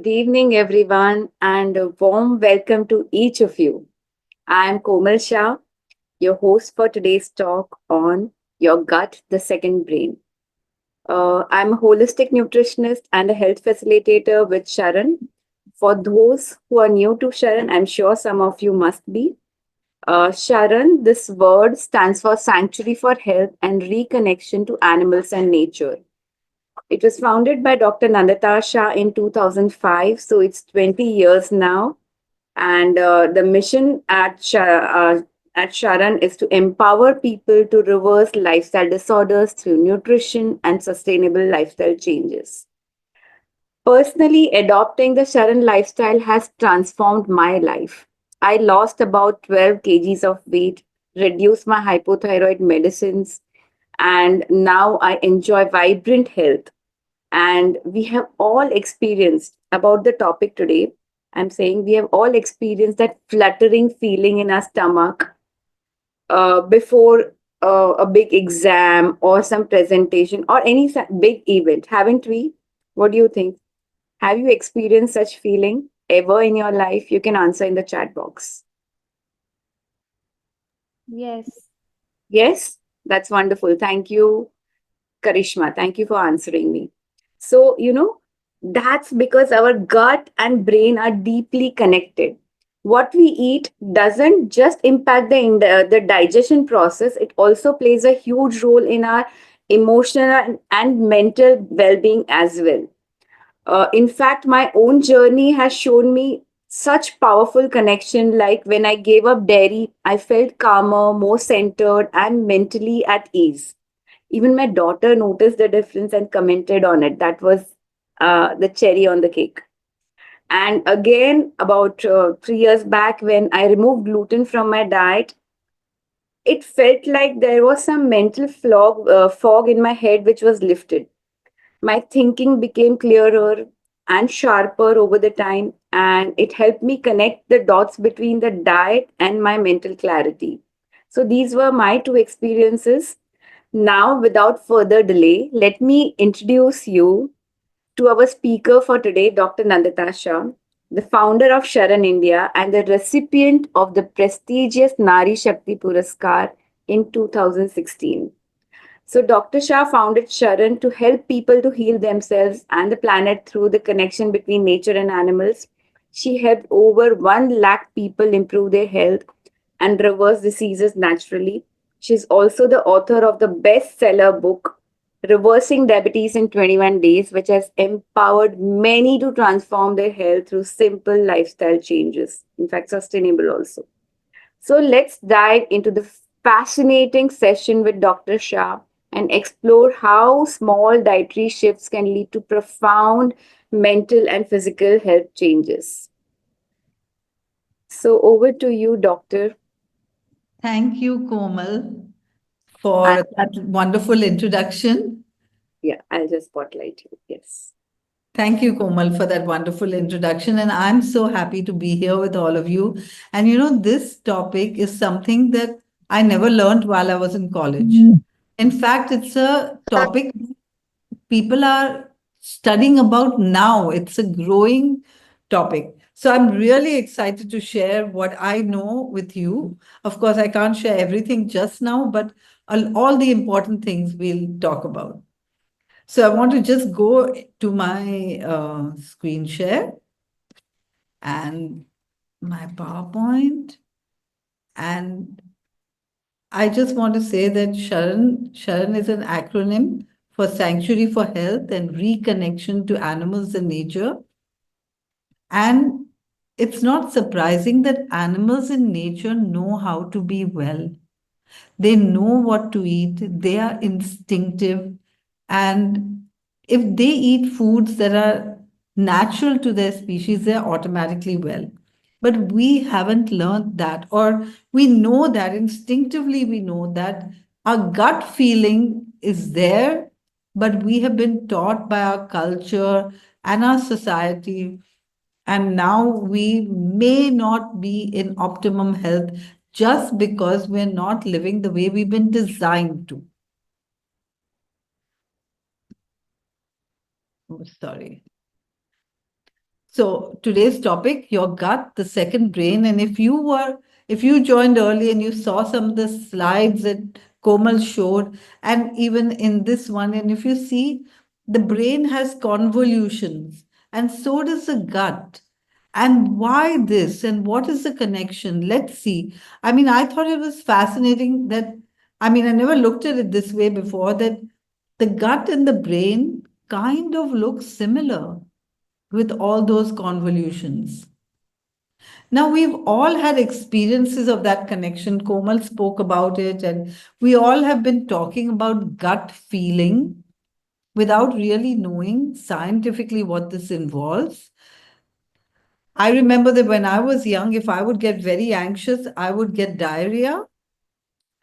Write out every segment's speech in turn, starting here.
Good evening, everyone, and a warm welcome to each of you. I am Komal Shah, your host for today's talk on your gut, the second brain. I'm a holistic nutritionist and a health facilitator with Sharan. For those who are new to Sharan, I'm sure some of you must be. Sharan, this word stands for Sanctuary for Health and Reconnection to Animals and Nature. It was founded by Dr. Nandita Shah in 2005, so it's 20 years now. And the mission at Sharan is to empower people to reverse lifestyle disorders through nutrition and sustainable lifestyle changes. Personally, adopting the Sharan lifestyle has transformed my life. I lost about 12 kgs of weight, reduced my hypothyroid medicines, and now I enjoy vibrant health. And we have all experienced about the topic today. I'm saying we have all experienced that fluttering feeling in our stomach before a big exam or some presentation or any big event, haven't we? What do you think? Have you experienced such feeling ever in your life? You can answer in the chat box. Yes. Yes, that's wonderful. Thank you, Karishma. Thank you for answering me. So, that's because our gut and brain are deeply connected. What we eat doesn't just impact the digestion process, it also plays a huge role in our emotional and mental well being as well. In fact, my own journey has shown me such powerful connection. Like when I gave up dairy, I felt calmer, more centered, and mentally at ease. Even my daughter noticed the difference and commented on it. That was the cherry on the cake. And again, about 3 years back, when I removed gluten from my diet, it felt like there was some mental fog in my head which was lifted. My thinking became clearer and sharper over the time, and it helped me connect the dots between the diet and my mental clarity. So, these were my two experiences. Now, without further delay, let me introduce you to our speaker for today, Dr. Nandita Shah, the founder of Sharan India and the recipient of the prestigious Nari Shakti Puraskar in 2016. So, Dr. Shah founded Sharan to help people to heal themselves and the planet through the connection between nature and animals. She helped over 1 lakh people improve their health and reverse diseases naturally. She's also the author of the bestseller book, Reversing Diabetes in 21 Days, which has empowered many to transform their health through simple lifestyle changes. In fact, sustainable also. So let's dive into the fascinating session with Dr. Shah and explore how small dietary shifts can lead to profound mental and physical health changes. So over to you, Doctor. Thank you, Komal, I, for that wonderful introduction. yeah, I'll just spotlight you. Yes. Thank you, Komal, for that wonderful introduction. And I'm so happy to be here with all of you. And this topic is something that I never learned while I was in college. In fact, it's a topic people are studying about now. It's a growing topic. So I'm really excited to share what I know with you. Of course, I can't share everything just now, but all the important things we'll talk about. So I want to just go to my screen share and my PowerPoint. And I just want to say that Sharan is an acronym for Sanctuary for Health and Reconnection to Animals and Nature. And it's not surprising that animals in nature know how to be well. They know what to eat, they are instinctive, and if they eat foods that are natural to their species, they're automatically well. But we haven't learned that, or we know that instinctively, we know that our gut feeling is there, but we have been taught by our culture and our society, and now we may not be in optimum health just because we're not living the way we've been designed to. Oh, sorry. So today's topic, your gut, the second brain. And if you joined early and you saw some of the slides that Komal showed, and even in this one, and if you see, the brain has convolutions, and so does the gut. And why this? And what is the connection? Let's see. I mean, I thought it was fascinating that, I mean, I never looked at it this way before, that the gut and the brain kind of look similar with all those convolutions. Now, we've all had experiences of that connection. Komal spoke about it, and we all have been talking about gut feeling without really knowing scientifically what this involves. I remember that when I was young, if I would get very anxious, I would get diarrhea.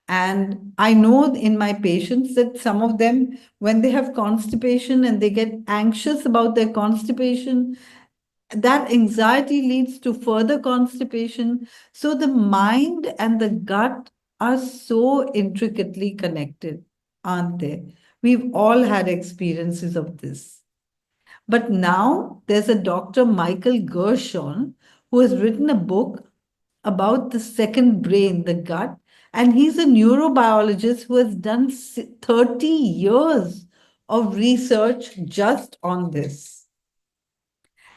And I know in my patients that some of them, when they have constipation and they get anxious about their constipation, that anxiety leads to further constipation. So the mind and the gut are so intricately connected, aren't they? We've all had experiences of this. But now there's a Dr. Michael Gershon who has written a book about the second brain, the gut. And he's a neurobiologist who has done 30 years of research just on this.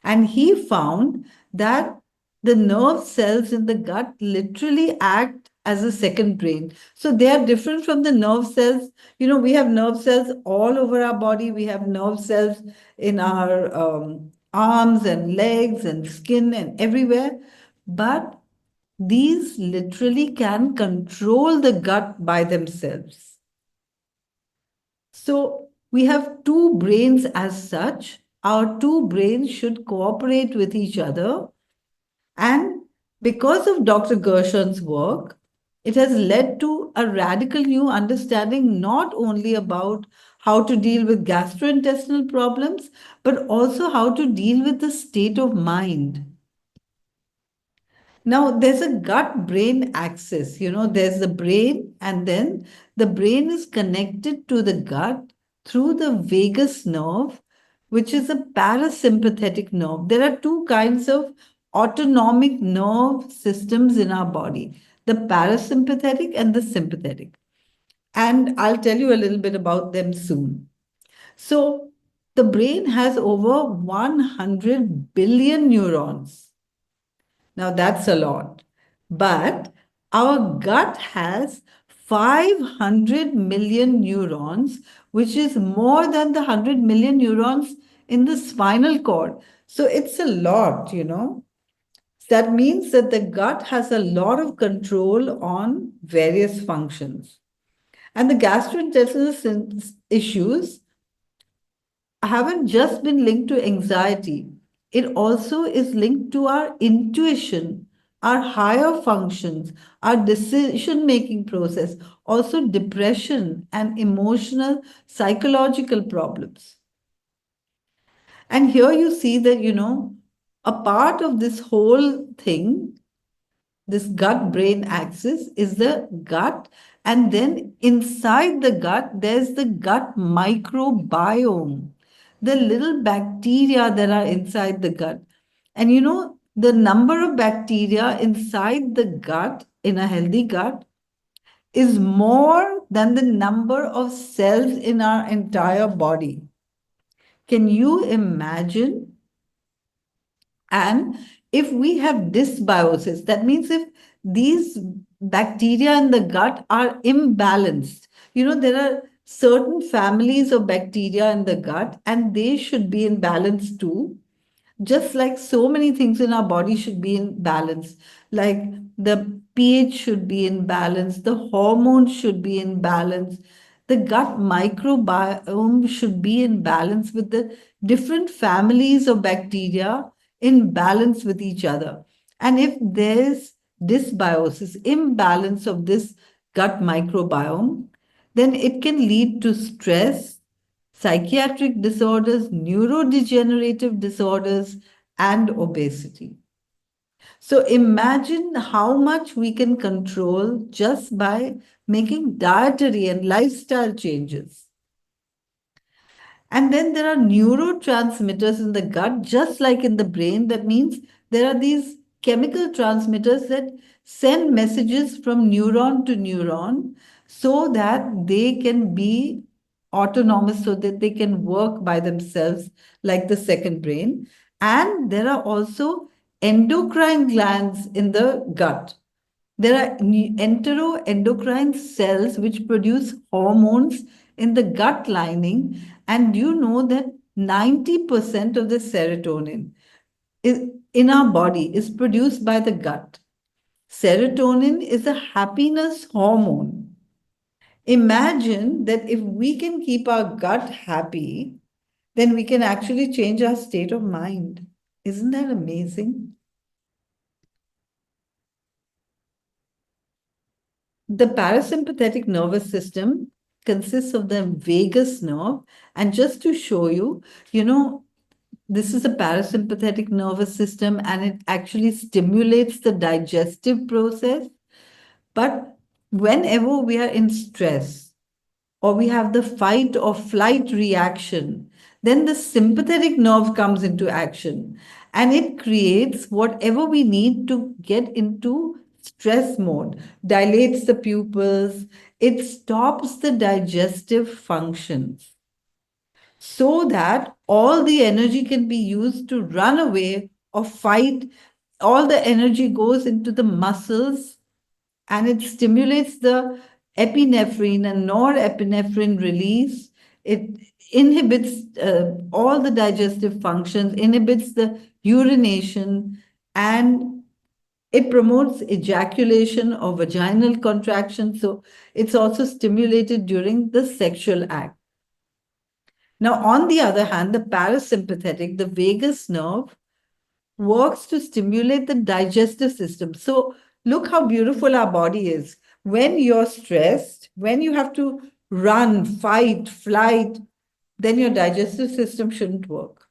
And he found that the nerve cells in the gut literally act as a second brain. So they are different from the nerve cells. You know, we have nerve cells all over our body. We have nerve cells in our arms and legs and skin and everywhere. But these literally can control the gut by themselves. So we have two brains as such. Our two brains should cooperate with each other. And because of Dr. Gershon's work, it has led to a radical new understanding not only about how to deal with gastrointestinal problems, but also how to deal with the state of mind. Now, there's a gut brain axis. You know, there's the brain, and then the brain is connected to the gut through the vagus nerve, which is a parasympathetic nerve. There are two kinds of autonomic nerve systems in our body, the parasympathetic and the sympathetic. And I'll tell you a little bit about them soon. So, the brain has over 100 billion neurons. Now that's a lot. But our gut has 500 million neurons, which is more than the 100 million neurons in the spinal cord. So it's a lot, you know. That means that the gut has a lot of control on various functions. And the gastrointestinal issues haven't just been linked to anxiety. It also is linked to our intuition, our higher functions, our decision making process, also depression and emotional, psychological problems. And here you see that, you know, a part of this whole thing, this gut brain axis, is the gut. And then inside the gut, there's the gut microbiome, the little bacteria that are inside the gut. And you know, the number of bacteria inside the gut in a healthy gut is more than the number of cells in our entire body. Can you imagine? And if we have dysbiosis, that means if these bacteria in the gut are imbalanced, you know, there are certain families of bacteria in the gut and they should be in balance too. Just like so many things in our body should be in balance, like the pH should be in balance, the hormones should be in balance, the gut microbiome should be in balance with the different families of bacteria in balance with each other. And if there's dysbiosis, imbalance of this gut microbiome, then it can lead to stress, psychiatric disorders, neurodegenerative disorders, and obesity. So imagine how much we can control just by making dietary and lifestyle changes. And then there are neurotransmitters in the gut, just like in the brain. That means there are these chemical transmitters that send messages from neuron to neuron so that they can be autonomous, so that they can work by themselves like the second brain. And there are also endocrine glands in the gut. There are enteroendocrine cells which produce hormones in the gut lining. And you know that 90% of the serotonin is, in our body is produced by the gut. Serotonin is a happiness hormone. Imagine that if we can keep our gut happy, then we can actually change our state of mind. Isn't that amazing? The parasympathetic nervous system consists of the vagus nerve. And just to show you, you know, this is a parasympathetic nervous system and it actually stimulates the digestive process. But whenever we are in stress, or we have the fight or flight reaction, then the sympathetic nerve comes into action and it creates whatever we need to get into stress mode, dilates the pupils, it stops the digestive functions so that all the energy can be used to run away or fight. All the energy goes into the muscles and it stimulates the epinephrine and norepinephrine release. It inhibits all the digestive functions, inhibits the urination, and it promotes ejaculation or vaginal contraction. So it's also stimulated during the sexual act. Now, on the other hand, the parasympathetic, the vagus nerve, works to stimulate the digestive system. So, look how beautiful our body is. When you're stressed, when you have to run, fight, flight, then your digestive system shouldn't work.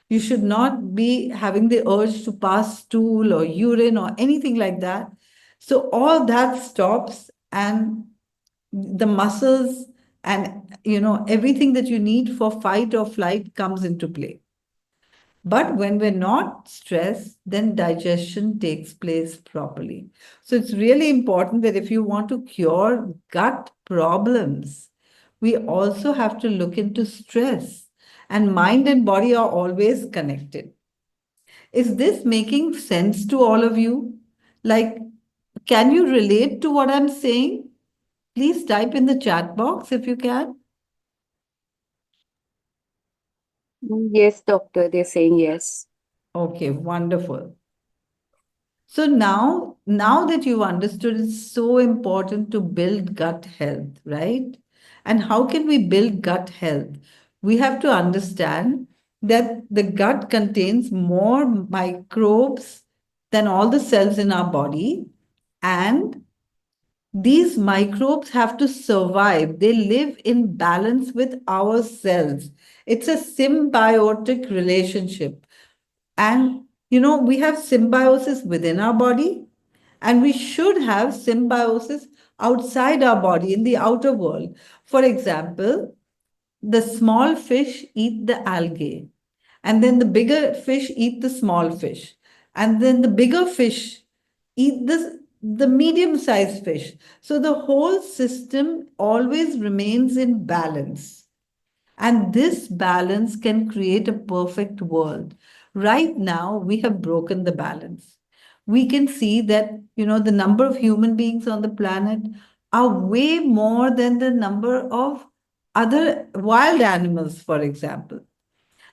You should not be having the urge to pass stool or urine or anything like that. So, all that stops, and the muscles and everything that you need for fight or flight comes into play. But when we're not stressed, then digestion takes place properly. So it's really important that if you want to cure gut problems, we also have to look into stress. And mind and body are always connected. Is this making sense to all of you? Like, can you relate to what I'm saying? Please type in the chat box if you can. Yes, doctor, they're saying yes. Okay, wonderful. So now that you've understood, it's so important to build gut health, right? And how can we build gut health? We have to understand that the gut contains more microbes than all the cells in our body. And these microbes have to survive. They live in balance with our cells. It's a symbiotic relationship. And, we have symbiosis within our body, and we should have symbiosis outside our body in the outer world. For example, the small fish eat the algae, and then the bigger fish eat the small fish, and then the bigger fish eat the medium sized fish. So the whole system always remains in balance. And this balance can create a perfect world. Right now, we have broken the balance. We can see that, the number of human beings on the planet are way more than the number of other wild animals, for example.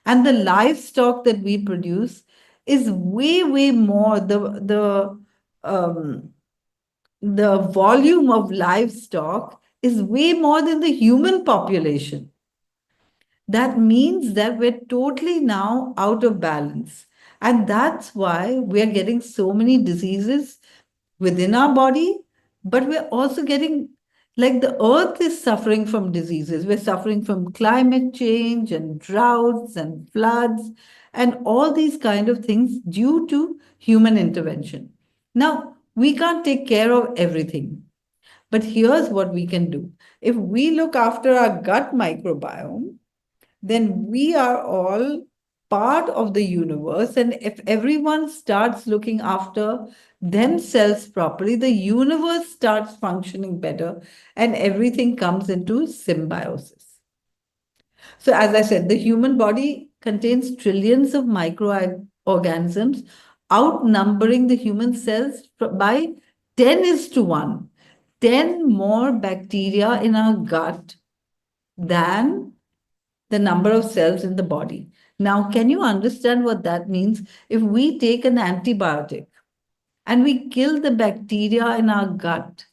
And the livestock that we produce is way, way more. Um, the volume of livestock is way more than the human population. That means that we're totally now out of balance. And that's why we're getting so many diseases within our body, but we're also getting, like, the earth is suffering from diseases. We're suffering from climate change and droughts and floods and all these kind of things due to human intervention. Now, we can't take care of everything, but here's what we can do. If we look after our gut microbiome, then we are all part of the universe. And if everyone starts looking after themselves properly, the universe starts functioning better and everything comes into symbiosis. So, as I said, the human body contains trillions of microorganisms, outnumbering the human cells by 10 is to 1. 10 more bacteria in our gut than the number of cells in the body. Now, can you understand what that means? If we take an antibiotic and we kill the bacteria in our gut,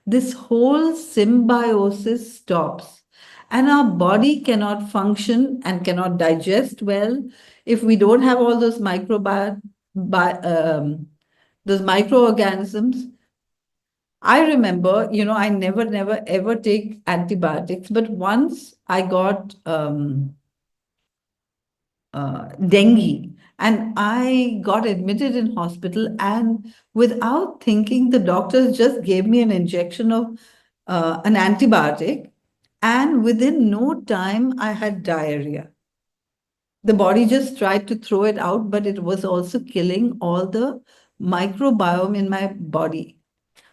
this whole symbiosis stops. And our body cannot function and cannot digest well if we don't have all those those microorganisms. I remember, I never, ever take antibiotics, but once I got dengue and I got admitted in hospital, and without thinking, the doctors just gave me an injection of an antibiotic, and within no time, I had diarrhea. The body just tried to throw it out, but it was also killing all the microbiome in my body.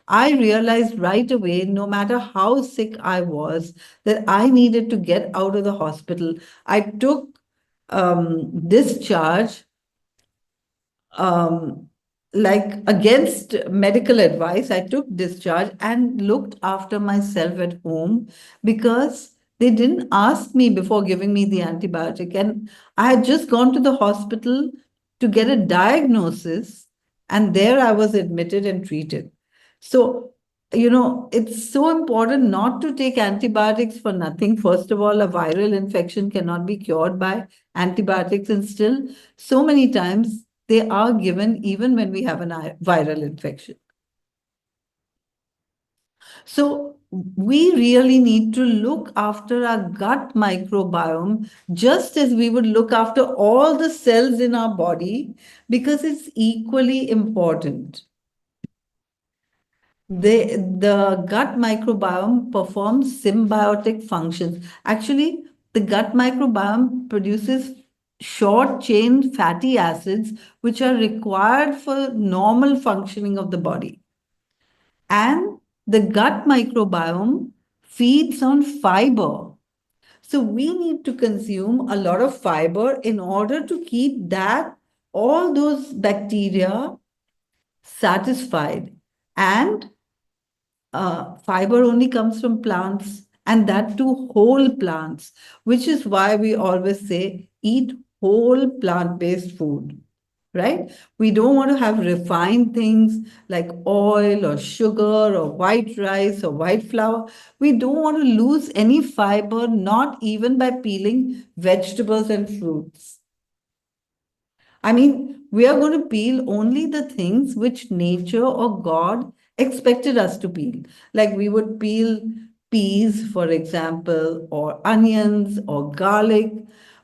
I realized right away, no matter how sick I was, that I needed to get out of the hospital. I took discharge, um, like against medical advice. I took discharge and looked after myself at home because they didn't ask me before giving me the antibiotic. And I had just gone to the hospital to get a diagnosis, and there I was admitted and treated. So, it's so important not to take antibiotics for nothing. First of all, a viral infection cannot be cured by antibiotics, and still, so many times they are given even when we have a viral infection. So we really need to look after our gut microbiome just as we would look after all the cells in our body, because it's equally important. The gut microbiome performs symbiotic functions. Actually, the gut microbiome produces short chain fatty acids, which are required for normal functioning of the body. And the gut microbiome feeds on fiber. So we need to consume a lot of fiber in order to keep all those bacteria satisfied. And fiber only comes from plants, and that too whole plants, which is why we always say eat whole plant-based food, right? We don't want to have refined things like oil or sugar or white rice or white flour. We don't want to lose any fiber, not even by peeling vegetables and fruits. I mean, we are going to peel only the things which nature or God expected us to peel. Like we would peel peas, for example, or onions or garlic.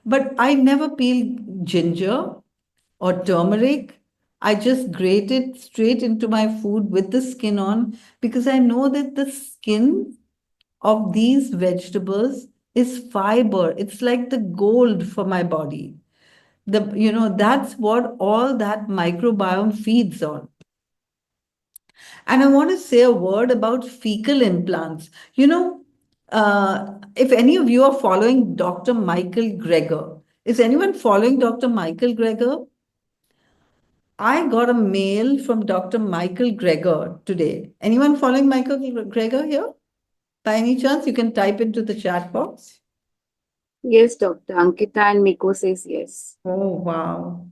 But I never peel ginger or turmeric. I just grate it straight into my food with the skin on, because I know that the skin of these vegetables is fiber. It's like the gold for my body. That's what all that microbiome feeds on. And I want to say a word about fecal implants. If any of you are following Dr. Michael Greger, is anyone following Dr. Michael Greger? I got a mail from Dr. Michael Greger today. Anyone following Michael Greger here? By any chance, you can type into the chat box. Yes, Dr. Ankita and Miko says yes. Oh, wow.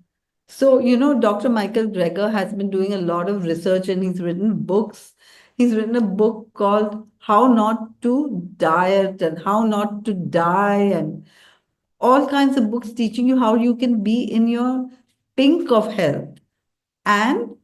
So, Dr. Michael Greger has been doing a lot of research and he's written books. He's written a book called How Not to Diet and How Not to Die, and all kinds of books teaching you how you can be in your pink of health. And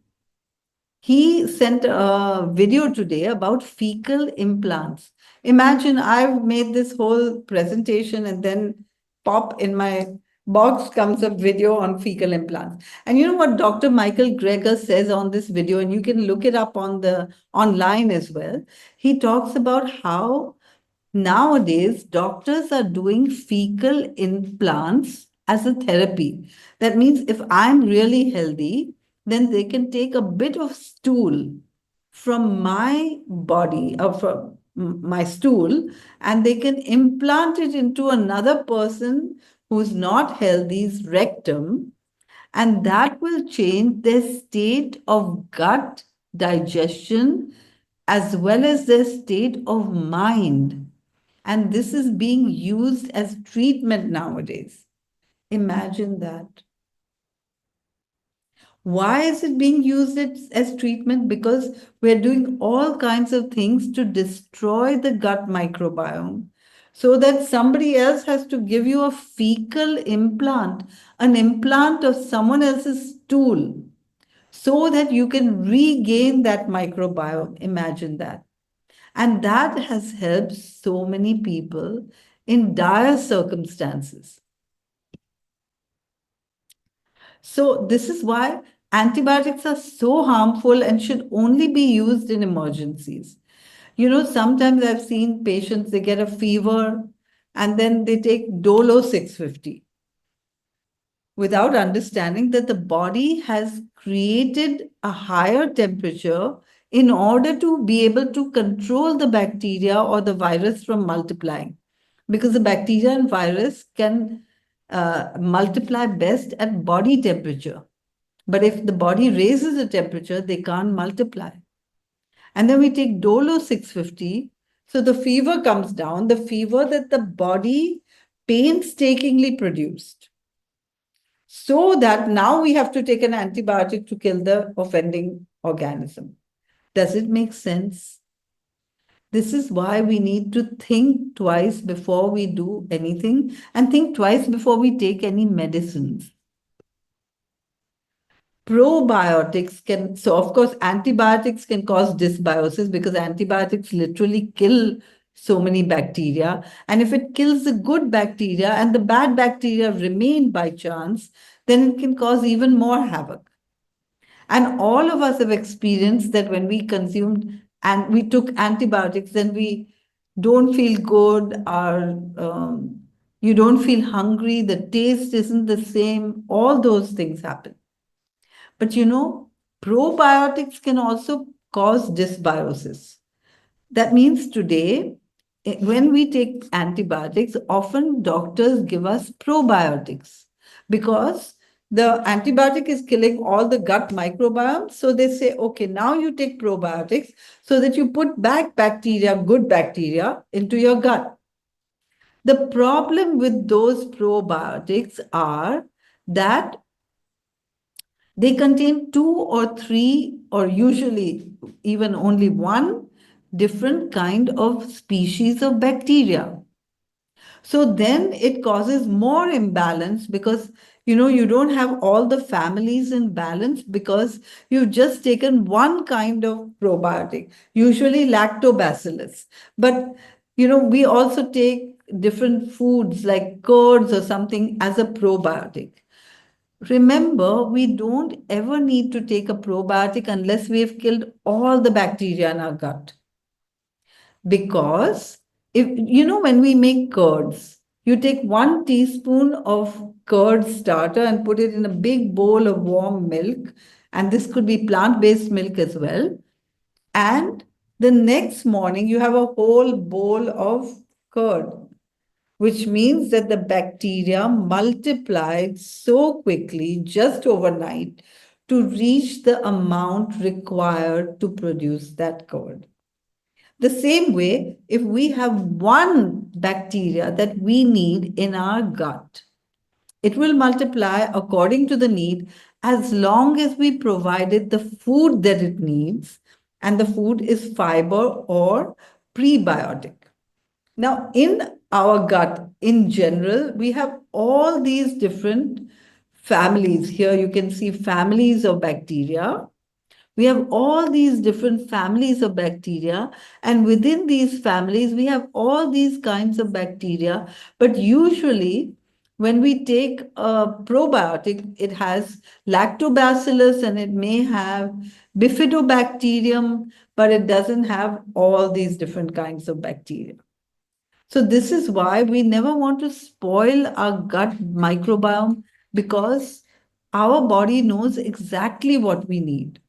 he sent a video today about fecal implants. Imagine I've made this whole presentation and then pop in my box comes a video on fecal implants. And you know what Dr. Michael Greger says on this video, and you can look it up on the online as well. He talks about how Nowadays, doctors are doing fecal implants as a therapy. That means if I'm really healthy, then they can take a bit of stool from my body or from my stool, and they can implant it into another person who's not healthy's rectum, and that will change their state of gut digestion as well as their state of mind. And this is being used as treatment nowadays. Imagine that. Why is it being used as treatment? Because we're doing all kinds of things to destroy the gut microbiome so that somebody else has to give you a fecal implant, an implant of someone else's stool, so that you can regain that microbiome. Imagine that. And that has helped so many people in dire circumstances. So, this is why antibiotics are so harmful and should only be used in emergencies. Sometimes I've seen patients, they get a fever and then they take Dolo 650 without understanding that the body has created a higher temperature in order to be able to control the bacteria or the virus from multiplying. Because the bacteria and virus can multiply best at body temperature. But if the body raises the temperature, they can't multiply. And then we take Dolo 650. So the fever comes down, the fever that the body painstakingly produced. So that now we have to take an antibiotic to kill the offending organism. Does it make sense? This is why we need to think twice before we do anything and think twice before we take any medicines. Probiotics can, so of course, antibiotics can cause dysbiosis because antibiotics literally kill so many bacteria. And if it kills the good bacteria and the bad bacteria remain by chance, then it can cause even more havoc. And all of us have experienced that when we consumed and we took antibiotics, then we don't feel good, or you don't feel hungry, the taste isn't the same, all those things happen. But probiotics can also cause dysbiosis. That means today, when we take antibiotics, often doctors give us probiotics because the antibiotic is killing all the gut microbiome. So they say, okay, now you take probiotics so that you put back bacteria, good bacteria, into your gut. The problem with those probiotics are that they contain two or three, or usually even only one different kind of species of bacteria. So then it causes more imbalance because you don't have all the families in balance because you've just taken one kind of probiotic, usually lactobacillus. But we also take different foods like curds or something as a probiotic. Remember, we don't ever need to take a probiotic unless we have killed all the bacteria in our gut. Because if when we make curds, you take 1 teaspoon of curd starter and put it in a big bowl of warm milk, and this could be plant-based milk as well. And the next morning, you have a whole bowl of curd, which means that the bacteria multiplied so quickly just overnight to reach the amount required to produce that curd. The same way, if we have one bacteria that we need in our gut, it will multiply according to the need as long as we provided the food that it needs, and the food is fiber or prebiotic. Now, in our gut in general, we have all these different families. Here you can see families of bacteria. We have all these different families of bacteria, and within these families, we have all these kinds of bacteria. But usually, when we take a probiotic, it has lactobacillus and it may have bifidobacterium, but it doesn't have all these different kinds of bacteria. So this is why we never want to spoil our gut microbiome, because our body knows exactly what we need.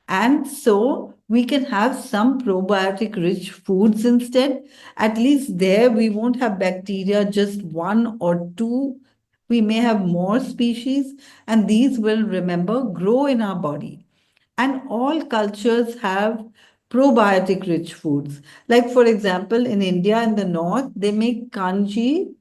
And so we can have some probiotic rich foods instead. At least there we won't have bacteria, just one or two. We may have more species, and these will, remember, grow in our body. And all cultures have probiotic rich foods. Like, for example, in India, in the north, they make kanji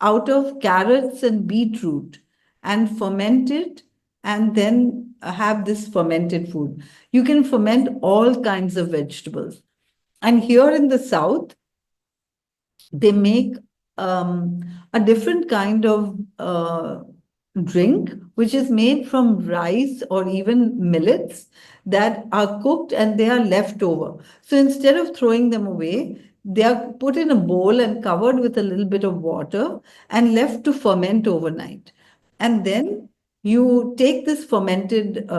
out of carrots and beetroot and ferment it, and then have this fermented food. You can ferment all kinds of vegetables. And here in the south, they make um, a different kind of drink, which is made from rice or even millets that are cooked and they are left over. So instead of throwing them away, they are put in a bowl and covered with a little bit of water and left to ferment overnight. And then you take this fermented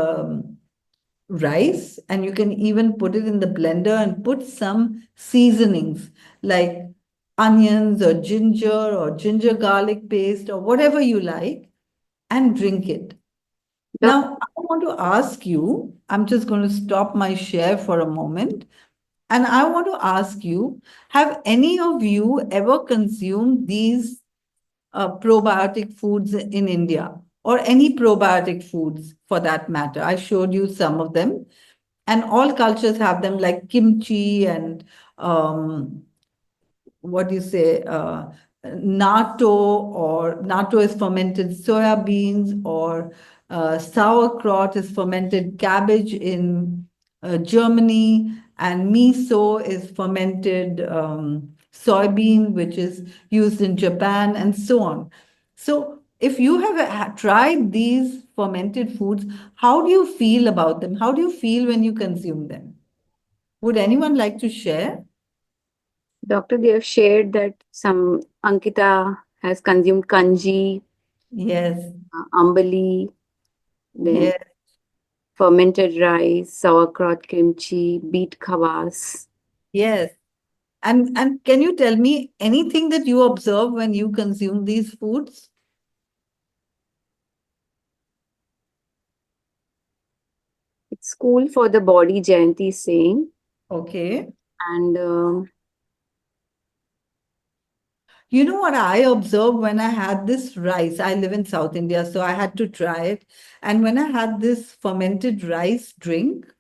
rice, and you can even put it in the blender and put some seasonings like onions or ginger garlic paste or whatever you like, and drink it. Doc- Now, I want to ask you, I'm just going to stop my share for a moment, and I want to ask you, have any of you ever consumed these probiotic foods in India, or any probiotic foods for that matter? I showed you some of them, and all cultures have them, like kimchi and um, what do you say, natto, or natto is fermented soya beans, or sauerkraut is fermented cabbage in Germany, and miso is fermented soybean, which is used in Japan, and so on. So, if you have tried these fermented foods, how do you feel about them? How do you feel when you consume them? Would anyone like to share? Doctor, they have shared that some Ankita has consumed kanji, Yes, ambali, then yes, fermented rice, sauerkraut, kimchi, beet kvass. yes. And can you tell me anything that you observe when you consume these foods? It's cool for the body, Jayanti is saying. Okay. And You know what I observed when I had this rice? I live in South India, so I had to try it. And when I had this fermented rice drink,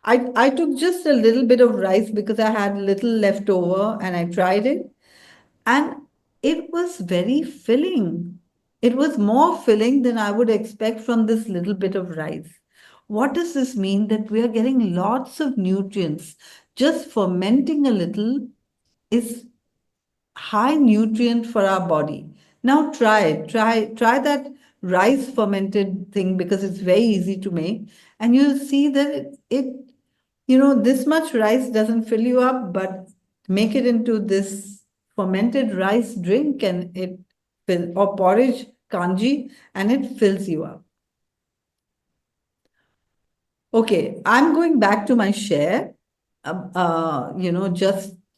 I took just a little bit of rice because I had little left over, and I tried it. And it was very filling. It was more filling than I would expect from this little bit of rice. What does this mean? That we are getting lots of nutrients. Just fermenting a little is high nutrient for our body. Now try it. Try that rice fermented thing, because it's very easy to make. And you'll see that this much rice doesn't fill you up, but make it into this fermented rice drink, and or porridge, kanji, and it fills you up. Okay, I'm going back to my share.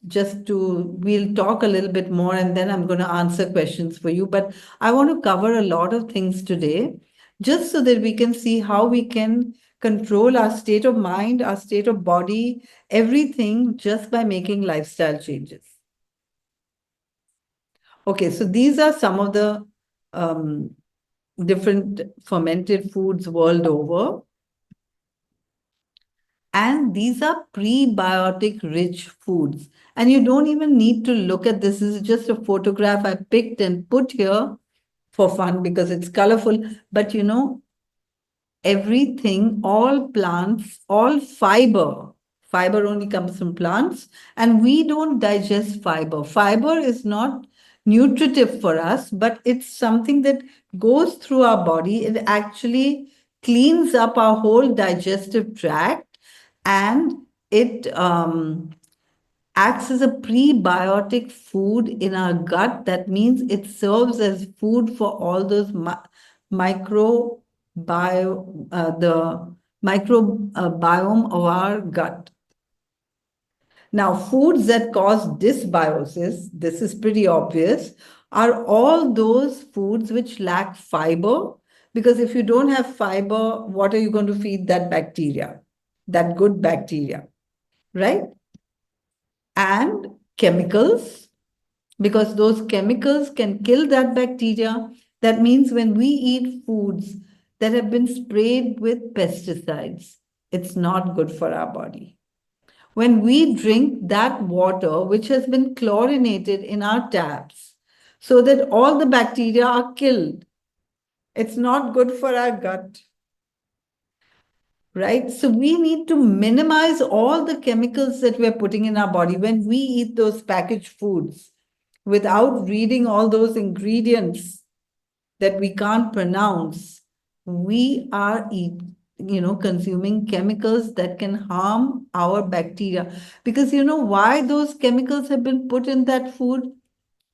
Just to, we'll talk a little bit more, and then I'm going to answer questions for you. But I want to cover a lot of things today, just so that we can see how we can control our state of mind, our state of body, everything, just by making lifestyle changes. Okay, so these are some of the um, different fermented foods world over. And these are prebiotic rich foods. And you don't even need to look at this. This is just a photograph I picked and put here for fun because it's colorful. But everything, all plants, all fiber only comes from plants, and we don't digest fiber. Fiber is not nutritive for us, but it's something that goes through our body. It actually cleans up our whole digestive tract, and it acts as a prebiotic food in our gut. That means it serves as food for all those micro the microbiome of our gut. Now, foods that cause dysbiosis, this is pretty obvious, are all those foods which lack fiber. Because if you don't have fiber, what are you going to feed that bacteria, that good bacteria, right? And chemicals, because those chemicals can kill that bacteria. That means when we eat foods that have been sprayed with pesticides, it's not good for our body. When we drink that water which has been chlorinated in our taps so that all the bacteria are killed, it's not good for our gut, right? So we need to minimize all the chemicals that we're putting in our body when we eat those packaged foods without reading all those ingredients that we can't pronounce. We are consuming chemicals that can harm our bacteria. Because you know why those chemicals have been put in that food?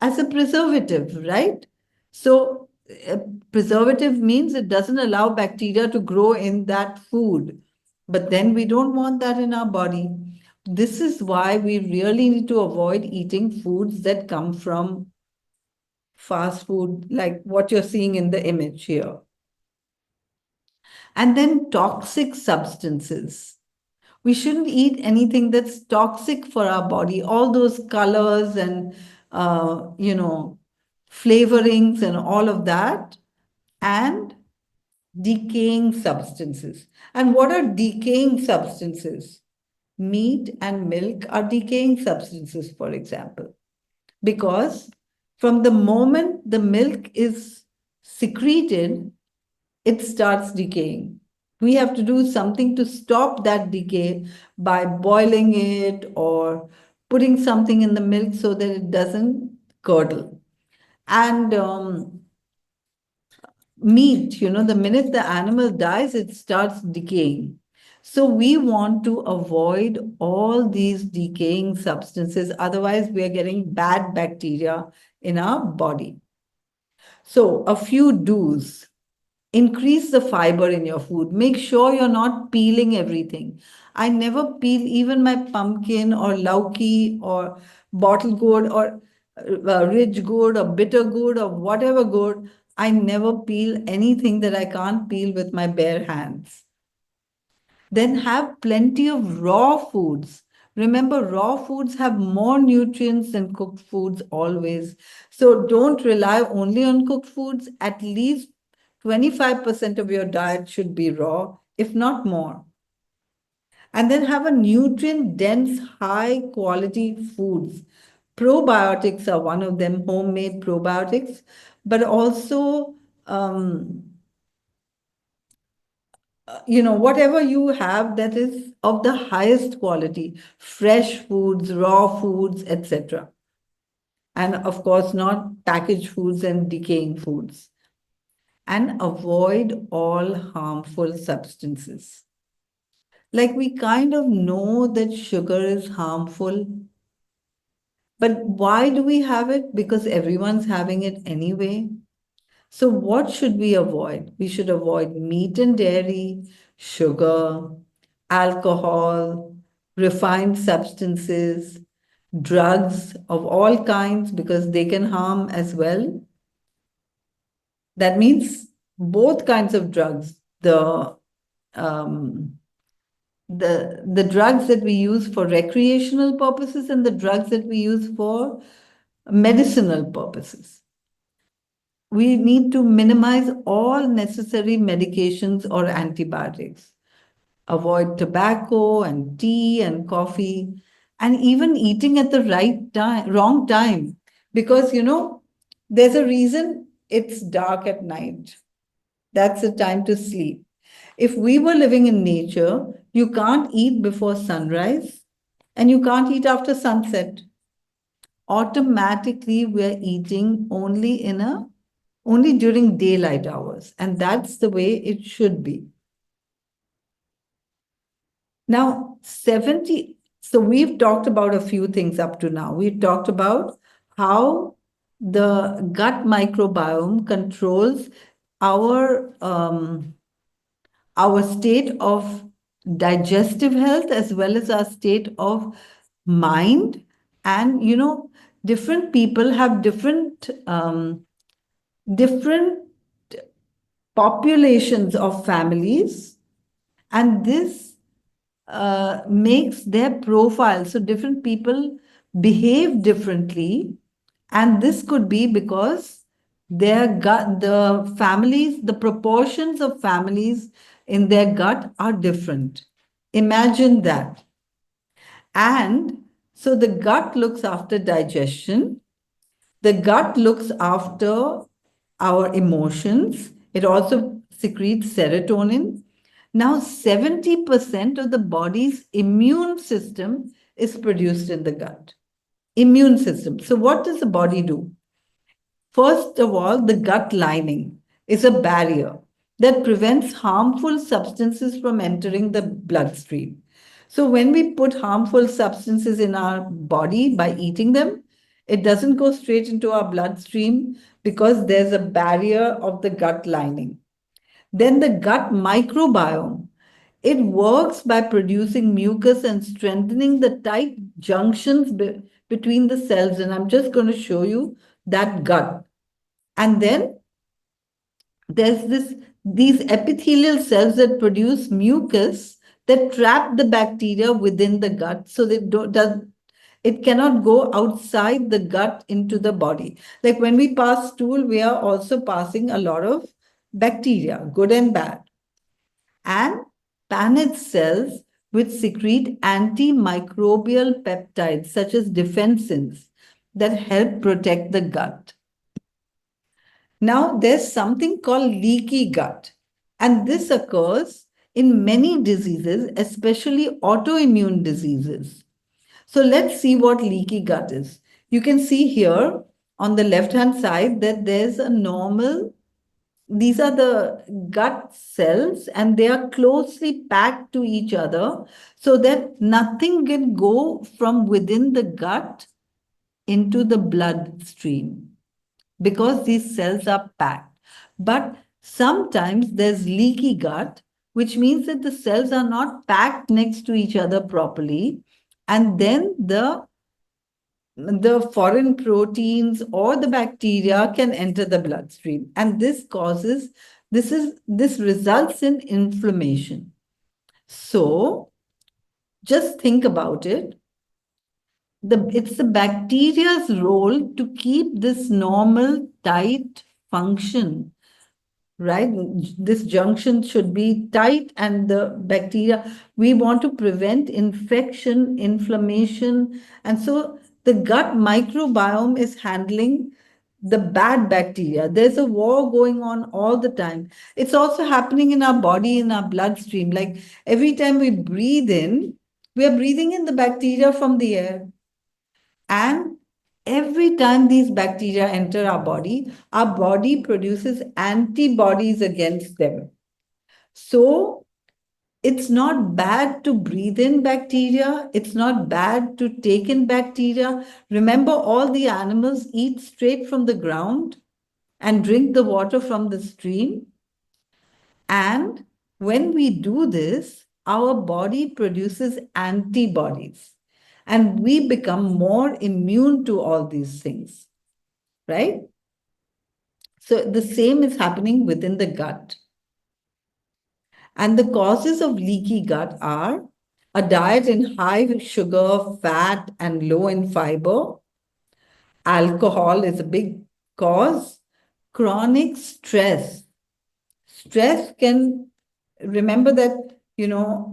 As a preservative, right? So, preservative means it doesn't allow bacteria to grow in that food. But then we don't want that in our body. This is why we really need to avoid eating foods that come from fast food, like what you're seeing in the image here. And then toxic substances. We shouldn't eat anything that's toxic for our body. All those colors and, flavorings and all of that, and decaying substances. And what are decaying substances? Meat and milk are decaying substances, for example, because from the moment the milk is secreted, it starts decaying. We have to do something to stop that decay by boiling it or putting something in the milk so that it doesn't curdle. And meat, the minute the animal dies, it starts decaying. So we want to avoid all these decaying substances. Otherwise, we are getting bad bacteria in our body. So, a few do's. Increase the fiber in your food. Make sure you're not peeling everything. I never peel even my pumpkin or lauki or bottle gourd or ridge gourd or bitter gourd or whatever gourd. I never peel anything that I can't peel with my bare hands. Then have plenty of raw foods. Remember, raw foods have more nutrients than cooked foods always. So don't rely only on cooked foods. At least 25% of your diet should be raw, if not more. And then have a nutrient dense, high quality foods. Probiotics are one of them, homemade probiotics, but also um, whatever you have that is of the highest quality, fresh foods, raw foods, etc. And of course, not packaged foods and decaying foods. And avoid all harmful substances. Like we kind of know that sugar is harmful, but why do we have it? Because everyone's having it anyway. So, what should we avoid? We should avoid meat and dairy, sugar, alcohol, refined substances, drugs of all kinds, because they can harm as well. That means both kinds of drugs, um, the drugs that we use for recreational purposes and the drugs that we use for medicinal purposes. We need to minimize all necessary medications or antibiotics. Avoid tobacco and tea and coffee, and even eating at the right time, wrong time. Because, there's a reason it's dark at night. That's the time to sleep. If we were living in nature, you can't eat before sunrise and you can't eat after sunset. Automatically, we're eating only during daylight hours, and that's the way it should be. Now, so we've talked about a few things up to now. We've talked about how the gut microbiome controls our our state of digestive health as well as our state of mind. And different people have different populations of families, and this makes their profile. So different people behave differently, and this could be because their gut, the families, the proportions of families in their gut are different. Imagine that. And so the gut looks after digestion, the gut looks after our emotions. It also secretes serotonin. Now, 70% of the body's immune system is produced in the gut. Immune system. So, what does the body do? First of all, the gut lining is a barrier that prevents harmful substances from entering the bloodstream. So, when we put harmful substances in our body by eating them, it doesn't go straight into our bloodstream because there's a barrier of the gut lining. Then the gut microbiome. It works by producing mucus and strengthening the tight junctions between the cells. And I'm just going to show you that gut. And then there's these epithelial cells that produce mucus that trap the bacteria within the gut, so they don't does it cannot go outside the gut into the body. Like when we pass stool, we are also passing a lot of bacteria, good and bad. And Paneth cells, which secrete antimicrobial peptides such as defensins that help protect the gut. Now, there's something called leaky gut, and this occurs in many diseases, especially autoimmune diseases. So, let's see what leaky gut is. You can see here on the left hand side that there's a normal, these are the gut cells, and they are closely packed to each other so that nothing can go from within the gut into the bloodstream because these cells are packed. But sometimes there's leaky gut, which means that the cells are not packed next to each other properly. And then the foreign proteins or the bacteria can enter the bloodstream. And this results in inflammation. So just think about it. It's the bacteria's role to keep this normal, tight function, right? This junction should be tight, and the bacteria, we want to prevent infection, inflammation. And so the gut microbiome is handling the bad bacteria. There's a war going on all the time. It's also happening in our body, in our bloodstream. Like every time we breathe in, we are breathing in the bacteria from the air. And every time these bacteria enter our body produces antibodies against them. So it's not bad to breathe in bacteria. It's not bad to take in bacteria. Remember, all the animals eat straight from the ground and drink the water from the stream. And when we do this, our body produces antibodies and we become more immune to all these things, right? So the same is happening within the gut. And the causes of leaky gut are a diet in high sugar, fat, and low in fiber. Alcohol is a big cause. Chronic stress. Stress can, remember that,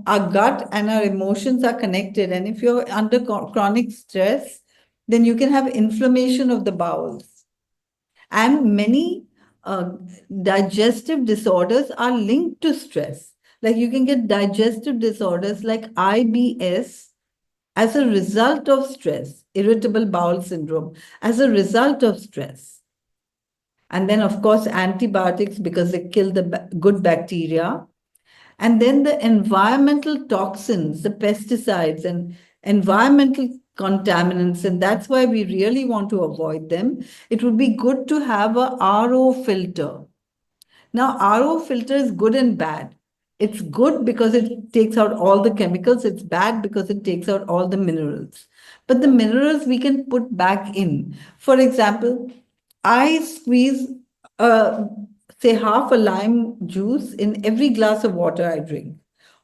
our gut and our emotions are connected. And if you're under chronic stress, then you can have inflammation of the bowels. And many digestive disorders are linked to stress. Like you can get digestive disorders like IBS as a result of stress, irritable bowel syndrome, as a result of stress. And then, of course, antibiotics because they kill the good bacteria. And then the environmental toxins, the pesticides and environmental contaminants, and that's why we really want to avoid them. It would be good to have a RO filter. Now, RO filter is good and bad. It's good because it takes out all the chemicals. It's bad because it takes out all the minerals. but the minerals we can put back in. For example, I squeeze, uh, say, half a lime juice in every glass of water I drink.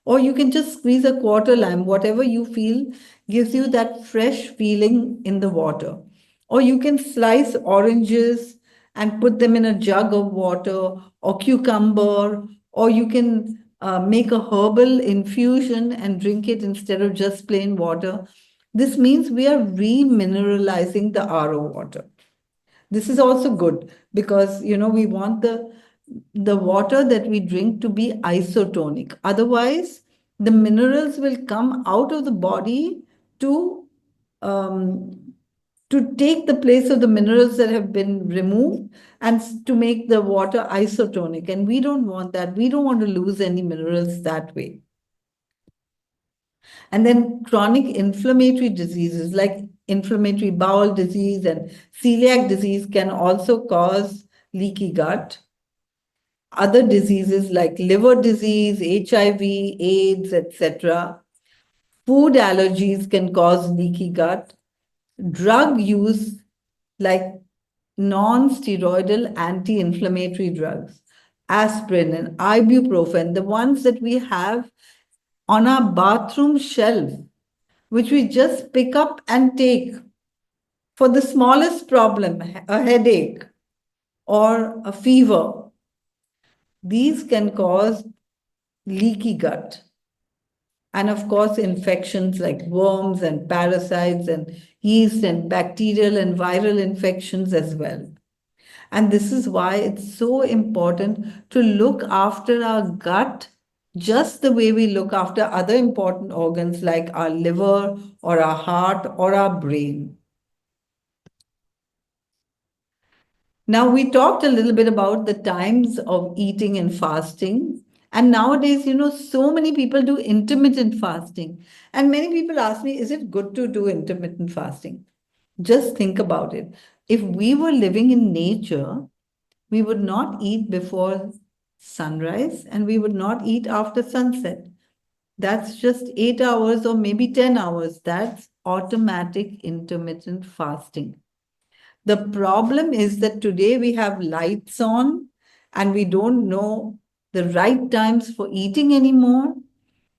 Or you can just squeeze a quarter lime, whatever you feel gives you that fresh feeling in the water. Or you can slice oranges and put them in a jug of water, or cucumber, or you can make a herbal infusion and drink it instead of just plain water. This means we are remineralizing the RO water. This is also good because we want the water that we drink to be isotonic. Otherwise, the minerals will come out of the body to um, to take the place of the minerals that have been removed and to make the water isotonic. And we don't want that. We don't want to lose any minerals that way. And then chronic inflammatory diseases like inflammatory bowel disease and celiac disease can also cause leaky gut. Other diseases like liver disease, HIV, AIDS, etc. Food allergies can cause leaky gut. Drug use like non-steroidal anti-inflammatory drugs, aspirin and ibuprofen, the ones that we have on our bathroom shelf, which we just pick up and take for the smallest problem, a headache or a fever. These can cause leaky gut. And of course, infections like worms and parasites and yeast and bacterial and viral infections as well. And this is why it's so important to look after our gut just the way we look after other important organs like our liver or our heart or our brain. Now, we talked a little bit about the times of eating and fasting. And nowadays, so many people do intermittent fasting. And many people ask me, is it good to do intermittent fasting? Just think about it. If we were living in nature, we would not eat before sunrise and we would not eat after sunset. That's just 8 hours or maybe 10 hours. That's automatic intermittent fasting. The problem is that today we have lights on and we don't know the right times for eating anymore.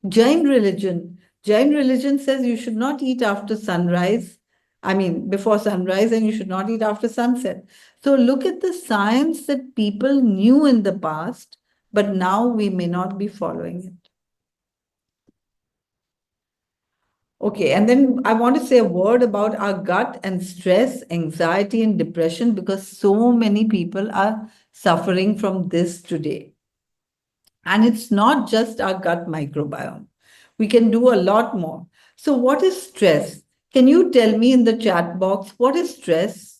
Jain religion. Jain religion says you should not eat after sunrise. I mean, before sunrise, and you should not eat after sunset. So look at the science that people knew in the past, but now we may not be following it. Okay, and then I want to say a word about our gut and stress, anxiety, and depression because so many people are suffering from this today. And it's not just our gut microbiome. We can do a lot more. So, what is stress? Can you tell me in the chat box what is stress?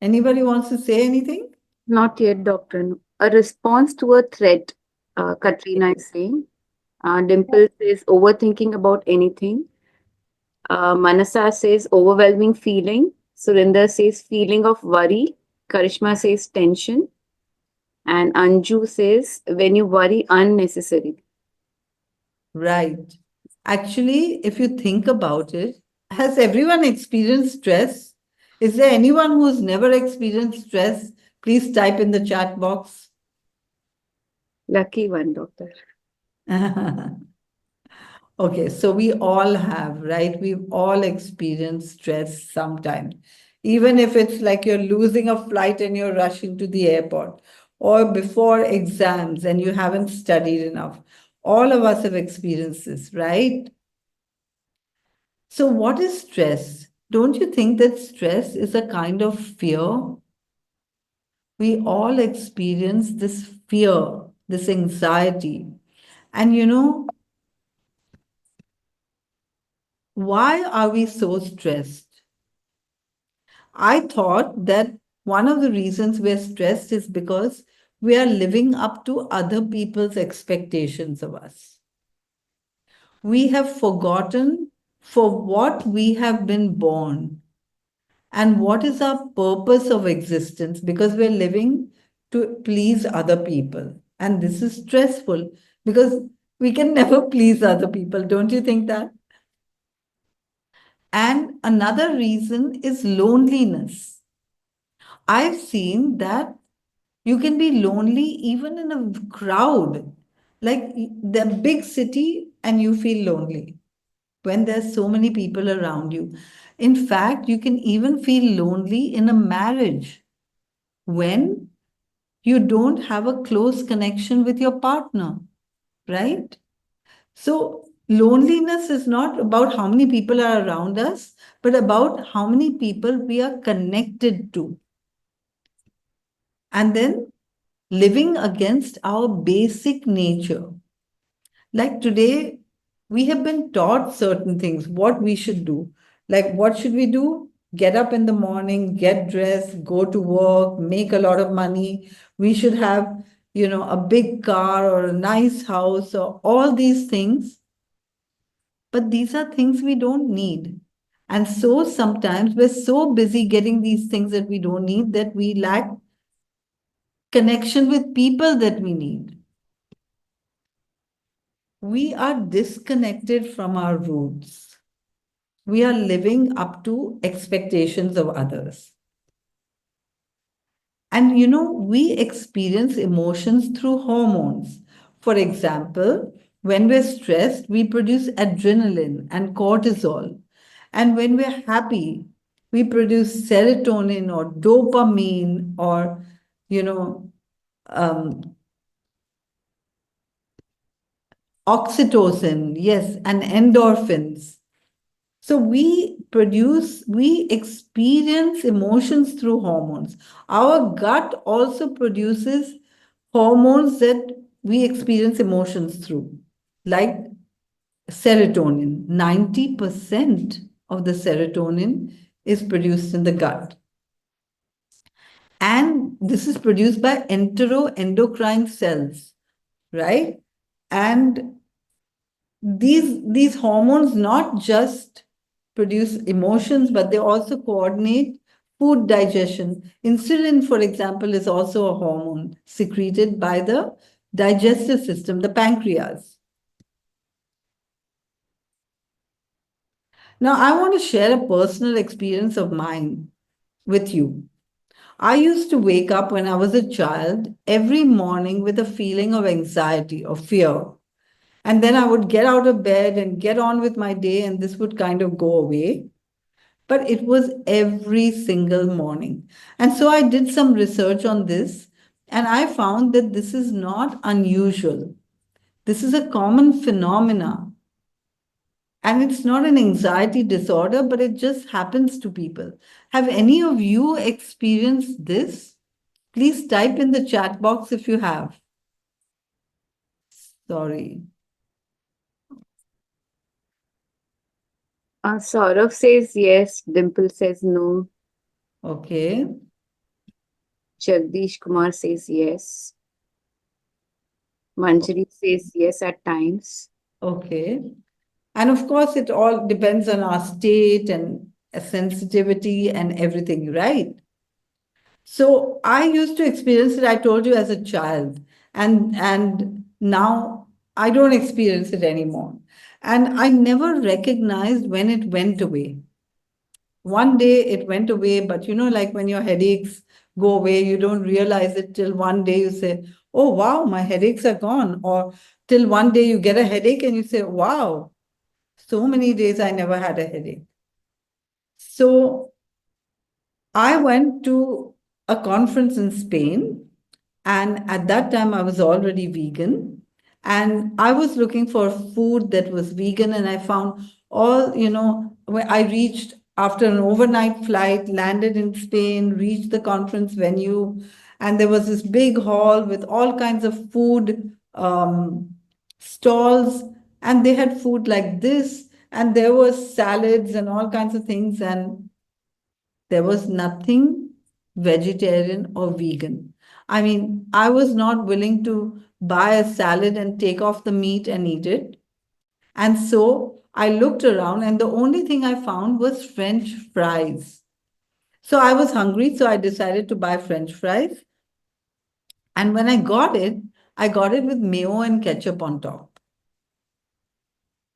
Anybody wants to say anything? Not yet, Doctor. No. A response to a threat, Katrina is saying. Dimple says overthinking about anything. Manasa says overwhelming feeling. Surinder says feeling of worry. Karishma says tension. And Anju says when you worry unnecessarily. Right. Actually, if you think about it, has everyone experienced stress? Is there anyone who's never experienced stress? Please type in the chat box. Lucky one, Doctor. Okay, so we all have, right? We've all experienced stress sometime. Even if it's like you're losing a flight and you're rushing to the airport, or before exams and you haven't studied enough. All of us have experienced this, right? So, what is stress? Don't you think that stress is a kind of fear? We all experience this fear, this anxiety. And why are we so stressed? I thought that one of the reasons we're stressed is because we are living up to other people's expectations of us. We have forgotten for what we have been born. and what is our purpose of existence, because we're living to please other people. And this is stressful because we can never please other people. Don't you think that? And another reason is loneliness. I've seen that you can be lonely even in a crowd, like the big city, and you feel lonely when there's so many people around you. In fact, you can even feel lonely in a marriage when you don't have a close connection with your partner, right? So, loneliness is not about how many people are around us, but about how many people we are connected to. And then living against our basic nature. Like today, we have been taught certain things, what we should do. Like, what should we do? Get up in the morning, get dressed, go to work, make a lot of money. We should have, a big car or a nice house or all these things. But these are things we don't need. And so sometimes we're so busy getting these things that we don't need that we lack connection with people that we need. We are disconnected from our roots. We are living up to expectations of others. And we experience emotions through hormones. For example, when we're stressed, we produce adrenaline and cortisol. And when we're happy, we produce serotonin or dopamine or, you know, um, oxytocin, yes, and endorphins. So we experience emotions through hormones. Our gut also produces hormones that we experience emotions through, like serotonin. 90% of the serotonin is produced in the gut. And this is produced by enteroendocrine cells, right? And these hormones not just produce emotions, but they also coordinate food digestion. Insulin, for example, is also a hormone secreted by the digestive system, the pancreas. Now, I want to share a personal experience of mine with you. I used to wake up when I was a child every morning with a feeling of anxiety or fear. And then I would get out of bed and get on with my day, and this would kind of go away. But it was every single morning. And so I did some research on this, and I found that this is not unusual. This is a common phenomena. And it's not an anxiety disorder, but it just happens to people. Have any of you experienced this? Please type in the chat box if you have. Sorry. Saurav says yes. Dimple says no. Okay. Jagdish Kumar says yes. Manjari says yes at times. Okay. And of course, it all depends on our state and sensitivity and everything, right? So I used to experience it, I told you, as a child. And now I don't experience it anymore. And I never recognized when it went away. One day it went away, but like when your headaches go away, you don't realize it till one day you say, oh, wow, my headaches are gone. Or till one day you get a headache and you say, wow, so many days I never had a headache. So I went to a conference in Spain, and at that time I was already vegan. And I was looking for food that was vegan, and I found where I reached after an overnight flight, landed in Spain, reached the conference venue, and there was this big hall with all kinds of food stalls, and they had food like this, and there was salads and all kinds of things, and there was nothing vegetarian or vegan. I mean, I was not willing to buy a salad and take off the meat and eat it. And so I looked around, and the only thing I found was French fries. So I was hungry, so I decided to buy French fries. And when I got it with mayo and ketchup on top.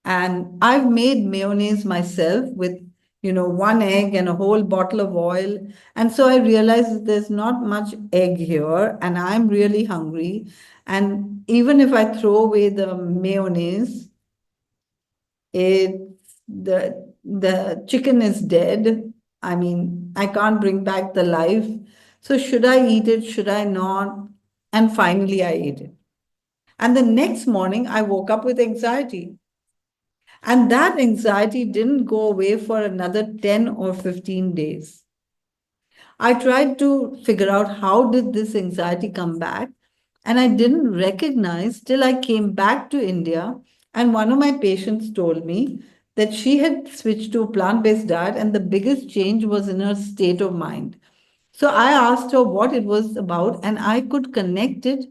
And I've made mayonnaise myself with, one egg and a whole bottle of oil. And so I realized that there's not much egg here, and I'm really hungry. And even if I throw away the mayonnaise, the chicken is dead. I mean, I can't bring back the life. So should I eat it? Should I not? And finally, I ate it. And the next morning, I woke up with anxiety. And that anxiety didn't go away for another 10 or 15 days. I tried to figure out how did this anxiety come back, and I didn't recognize till I came back to India, and one of my patients told me that she had switched to a plant-based diet and the biggest change was in her state of mind. So I asked her what it was about, and I could connect it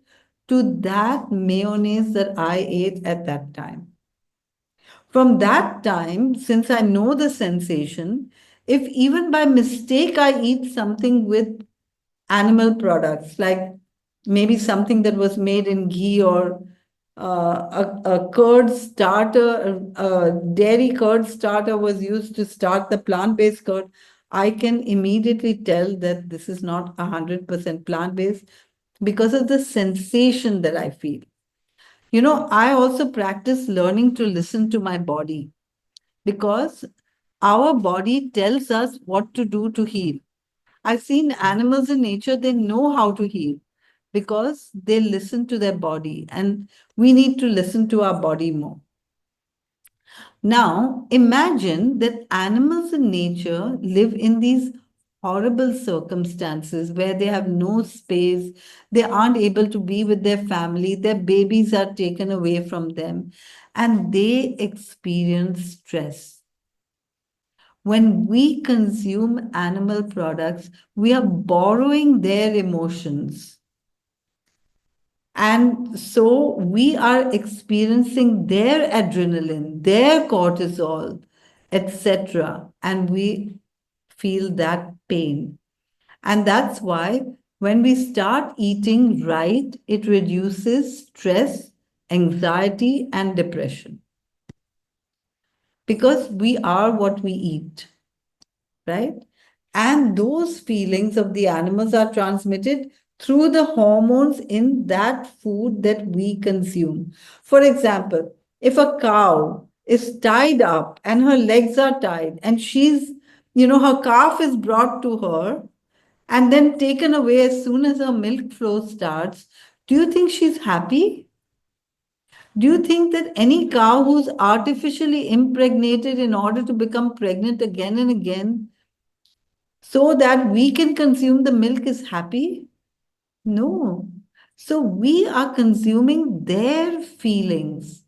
to that mayonnaise that I ate at that time. From that time, since I know the sensation, if even by mistake I eat something with animal products, like maybe something that was made in ghee or a curd starter, a dairy curd starter was used to start the plant-based curd, I can immediately tell that this is not 100% plant-based because of the sensation that I feel. I also practice learning to listen to my body because our body tells us what to do to heal. I've seen animals in nature, they know how to heal because they listen to their body, and we need to listen to our body more. Now, imagine that animals in nature live in these horrible circumstances where they have no space, they aren't able to be with their family, their babies are taken away from them, and they experience stress. When we consume animal products, we are borrowing their emotions. And so we are experiencing their adrenaline, their cortisol, etc. And we feel that pain. And that's why when we start eating right, it reduces stress, anxiety, and depression because we are what we eat, right? And those feelings of the animals are transmitted through the hormones in that food that we consume. For example, if a cow is tied up and her legs are tied, and her calf is brought to her and then taken away as soon as her milk flow starts, do you think she's happy? Do you think that any cow who's artificially impregnated in order to become pregnant again and again so that we can consume the milk is happy? No. So we are consuming their feelings.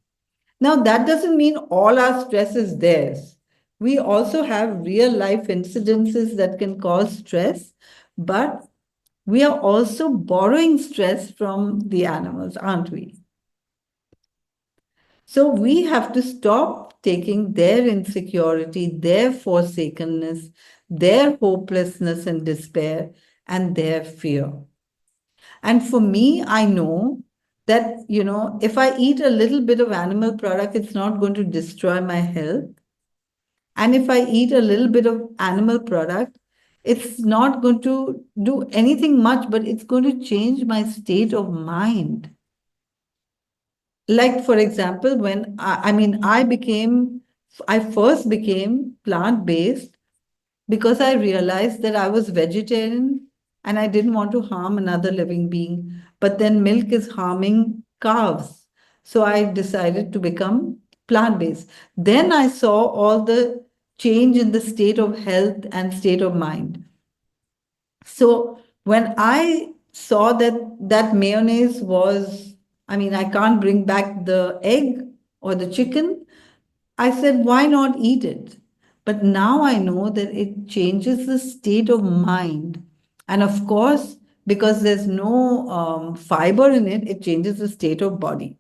Now, that doesn't mean all our stress is theirs. We also have real life incidences that can cause stress, but we are also borrowing stress from the animals, aren't we? So we have to stop taking their insecurity, their forsakenness, their hopelessness and despair, and their fear. And for me, I know that, if I eat a little bit of animal product, it's not going to destroy my health. And if I eat a little bit of animal product, it's not going to do anything much, but it's going to change my state of mind. Like, for example, when I first became plant-based because I realized that I was vegetarian and I didn't want to harm another living being. But then milk is harming calves. So I decided to become plant-based. Then I saw all the change in the state of health and state of mind. So when I saw that that mayonnaise was, I can't bring back the egg or the chicken, I said, why not eat it? But now I know that it changes the state of mind. And of course, because there's no fiber in it, it changes the state of body.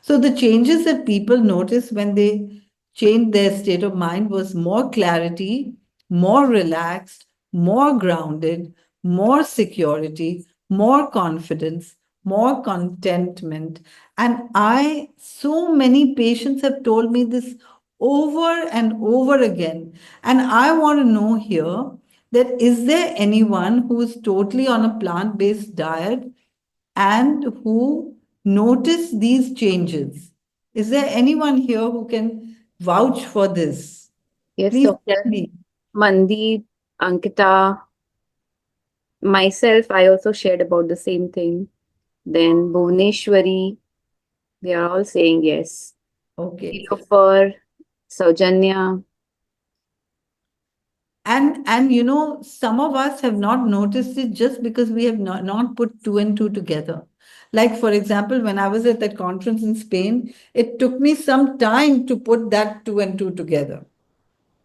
So the changes that people noticed when they changed their state of mind was more clarity, more relaxed, more grounded, more security, more confidence, more contentment. And so many patients have told me this over and over again. And I want to know here that is there anyone who is totally on a plant-based diet and who notice these changes? Is there anyone here who can vouch for this? Yes, Please tell Dr. me. Mandeep, Ankita, myself, I also shared about the same thing. Then Bhuvneshwari, they are all saying yes. Okay. Nilofer, Saujanya, And some of us have not noticed it just because we have not put two and two together. Like, for example, when I was at that conference in Spain, it took me some time to put that two and two together,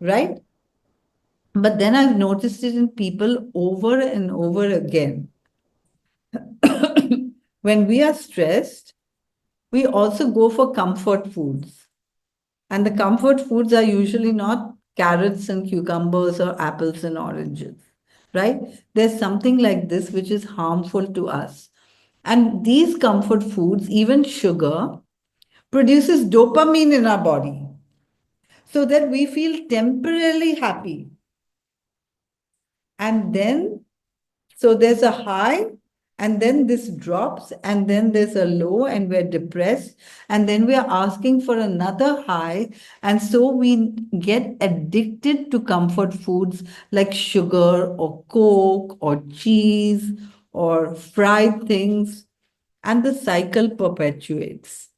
right? But then I've noticed it in people over and over again. When we are stressed, we also go for comfort foods. And the comfort foods are usually not carrots and cucumbers or apples and oranges, right? There's something like this which is harmful to us. And these comfort foods, even sugar, produces dopamine in our body so that we feel temporarily happy. And then so there's a high, and then this drops, and then there's a low, and we're depressed, and then we are asking for another high. And so we get addicted to comfort foods like sugar or Coke or cheese or fried things, and the cycle perpetuates.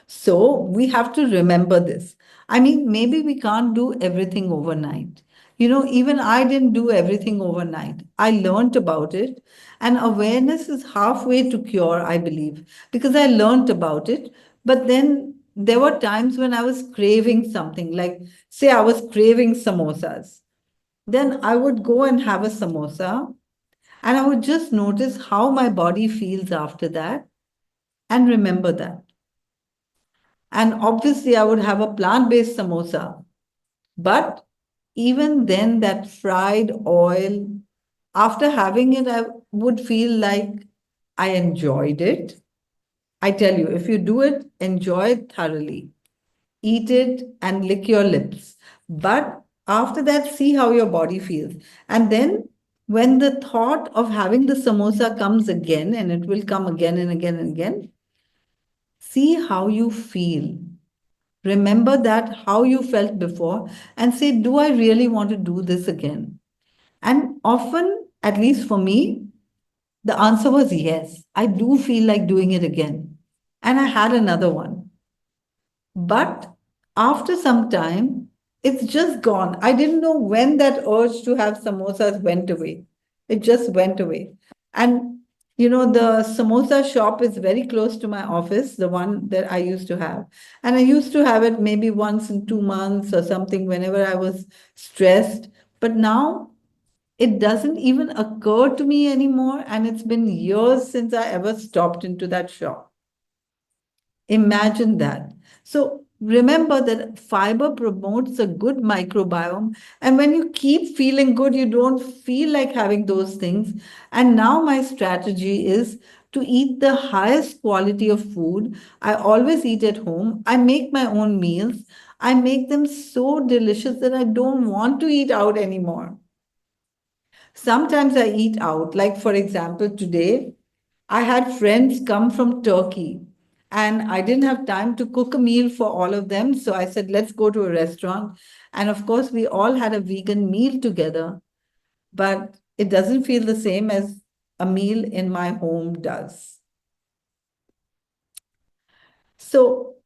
So we have to remember this. I mean, maybe we can't do everything overnight. Even I didn't do everything overnight. I learned about it, and awareness is halfway to cure, I believe, because I learned about it. But then there were times when I was craving something, like, say, I was craving samosas. Then I would go and have a samosa, and I would just notice how my body feels after that and remember that. And obviously, I would have a plant based samosa. But even then, that fried oil, after having it, I would feel like I enjoyed it. I tell you, if you do it, enjoy it thoroughly. Eat it and lick your lips. But after that, see how your body feels. And then, when the thought of having the samosa comes again, and it will come again and again and again, see how you feel. Remember that how you felt before and say, do I really want to do this again? And often, at least for me, the answer was yes. I do feel like doing it again. And I had another one. But after some time, it's just gone. I didn't know when that urge to have samosas went away. It just went away. And the samosa shop is very close to my office, the one that I used to have. And I used to have it maybe once in 2 months or something whenever I was stressed. But now it doesn't even occur to me anymore. And it's been years since I ever stopped into that shop. Imagine that. So remember that fiber promotes a good microbiome. And when you keep feeling good, you don't feel like having those things. And now my strategy is to eat the highest quality of food. I always eat at home. I make my own meals. I make them so delicious that I don't want to eat out anymore. Sometimes I eat out. Like, for example, today I had friends come from Turkey and I didn't have time to cook a meal for all of them. So I said, let's go to a restaurant. And of course, we all had a vegan meal together, but it doesn't feel the same as a meal in my home does. So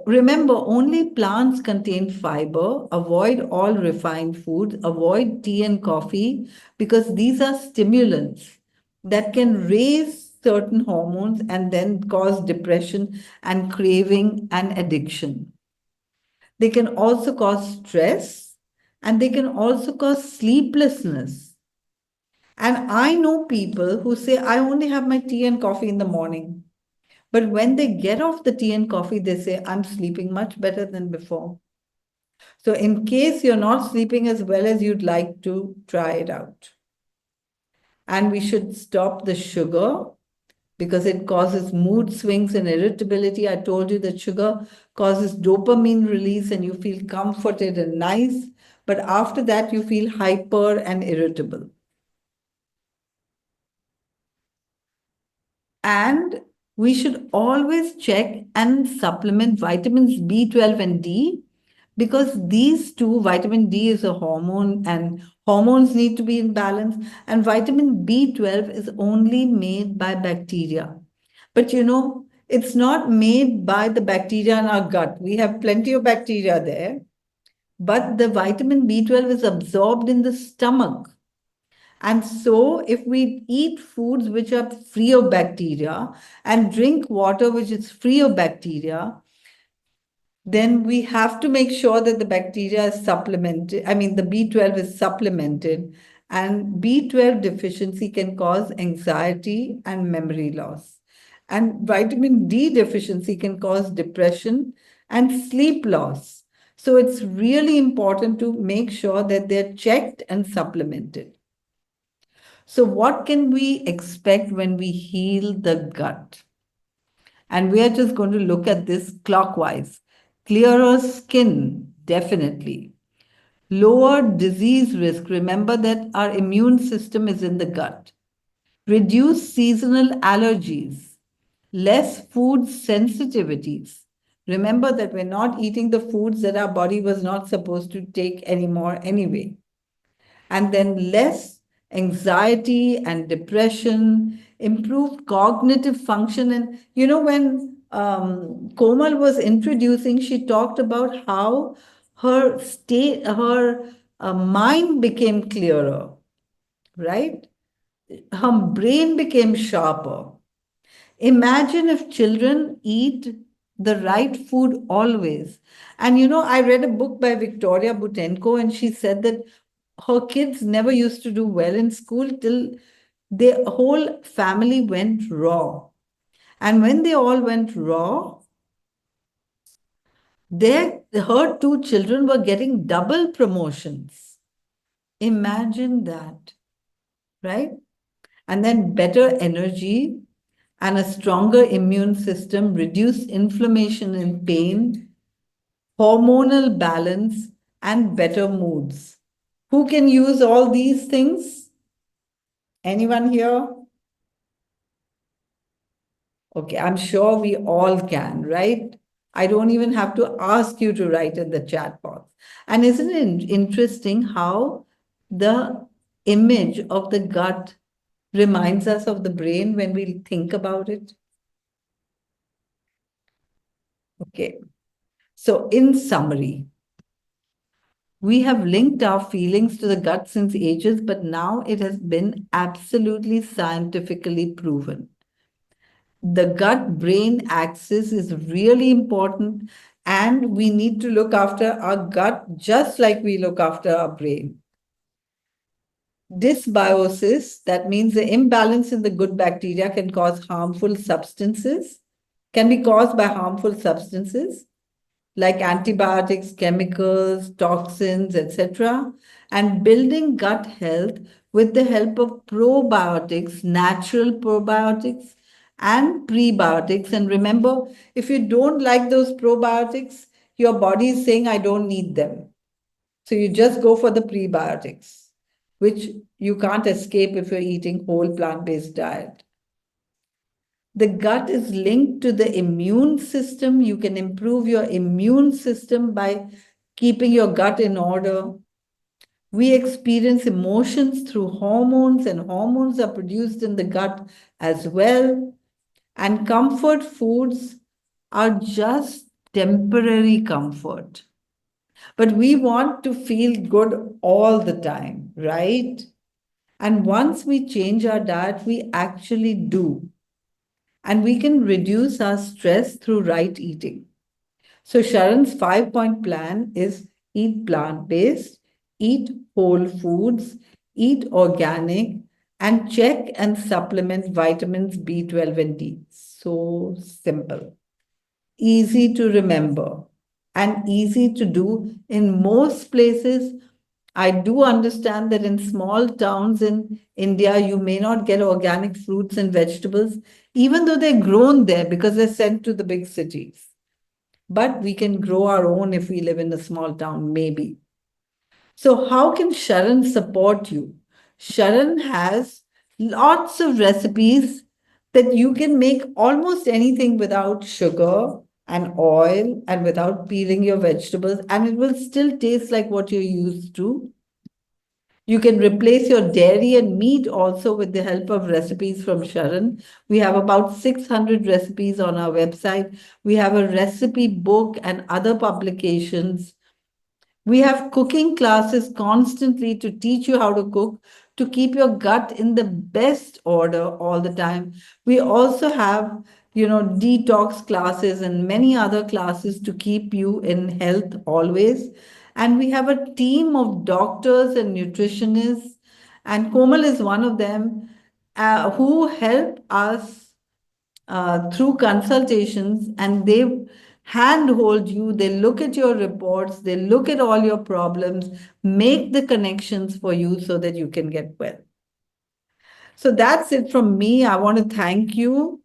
remember, only plants contain fiber. Avoid all refined foods. Avoid tea and coffee because these are stimulants that can raise certain hormones and then cause depression and craving and addiction. They can also cause stress and they can also cause sleeplessness. And I know people who say, I only have my tea and coffee in the morning. But when they get off the tea and coffee, they say, I'm sleeping much better than before. So, in case you're not sleeping as well as you'd like to, try it out. And we should stop the sugar because it causes mood swings and irritability. I told you that sugar causes dopamine release and you feel comforted and nice, but after that, you feel hyper and irritable. And we should always check and supplement vitamins B12 and D because these two, vitamin D is a hormone and hormones need to be in balance, and vitamin B12 is only made by bacteria. But it's not made by the bacteria in our gut. We have plenty of bacteria there, but the vitamin B12 is absorbed in the stomach. And so, if we eat foods which are free of bacteria and drink water which is free of bacteria, then we have to make sure that the bacteria is supplemented. I mean, the B12 is supplemented, and B12 deficiency can cause anxiety and memory loss. And vitamin D deficiency can cause depression and sleep loss. So, it's really important to make sure that they're checked and supplemented. So, what can we expect when we heal the gut? And we are just going to look at this clockwise. Clearer skin, definitely. Lower disease risk. Remember that our immune system is in the gut. Reduce seasonal allergies. Less food sensitivities. Remember that we're not eating the foods that our body was not supposed to take anymore anyway. And then less anxiety and depression, improved cognitive function. And when Komal was introducing, she talked about how her mind became clearer, right? Her brain became sharper. Imagine if children eat the right food always. And I read a book by Victoria Butenko, and she said that her kids never used to do well in school till the whole family went raw. And when they all went raw, her two children were getting double promotions. Imagine that, right? And then better energy and a stronger immune system, reduce inflammation and pain, hormonal balance, and better moods. Who can use all these things? Anyone here? Okay, I'm sure we all can, right? I don't even have to ask you to write in the chat box. And isn't it interesting how the image of the gut reminds us of the brain when we think about it? Okay, so in summary, we have linked our feelings to the gut since ages, but now it has been absolutely scientifically proven. The gut brain axis is really important, and we need to look after our gut just like we look after our brain. Dysbiosis, that means the imbalance in the good bacteria can cause harmful substances, can be caused by harmful substances like antibiotics, chemicals, toxins, etc., and building gut health with the help of probiotics, natural probiotics, and prebiotics. And remember, if you don't like those probiotics, your body is saying, I don't need them. So you just go for the prebiotics, which you can't escape if you're eating whole plant-based diet. The gut is linked to the immune system. You can improve your immune system by keeping your gut in order. We experience emotions through hormones, and hormones are produced in the gut as well. And comfort foods are just temporary comfort. But we want to feel good all the time, right? And once we change our diet, we actually do. And we can reduce our stress through right eating. So, Sharon's 5-point plan is eat plant based, eat whole foods, eat organic, and check and supplement vitamins B12 and D. So simple, easy to remember. and easy to do in most places. I do understand that in small towns in India, you may not get organic fruits and vegetables, even though they're grown there because they're sent to the big cities. But we can grow our own if we live in a small town, maybe. So, how can Sharan support you? Sharan has lots of recipes that you can make almost anything without sugar and oil and without peeling your vegetables, and it will still taste like what you're used to. You can replace your dairy and meat also with the help of recipes from Sharan. We have about 600 recipes on our website. We have a recipe book and other publications. We have cooking classes constantly to teach you how to cook, to keep your gut in the best order all the time. We also have, detox classes and many other classes to keep you in health always. And we have a team of doctors and nutritionists, and Komal is one of them, who help us through consultations, and they handhold you, they look at your reports, they look at all your problems, make the connections for you so that you can get well. So that's it from me. I want to thank you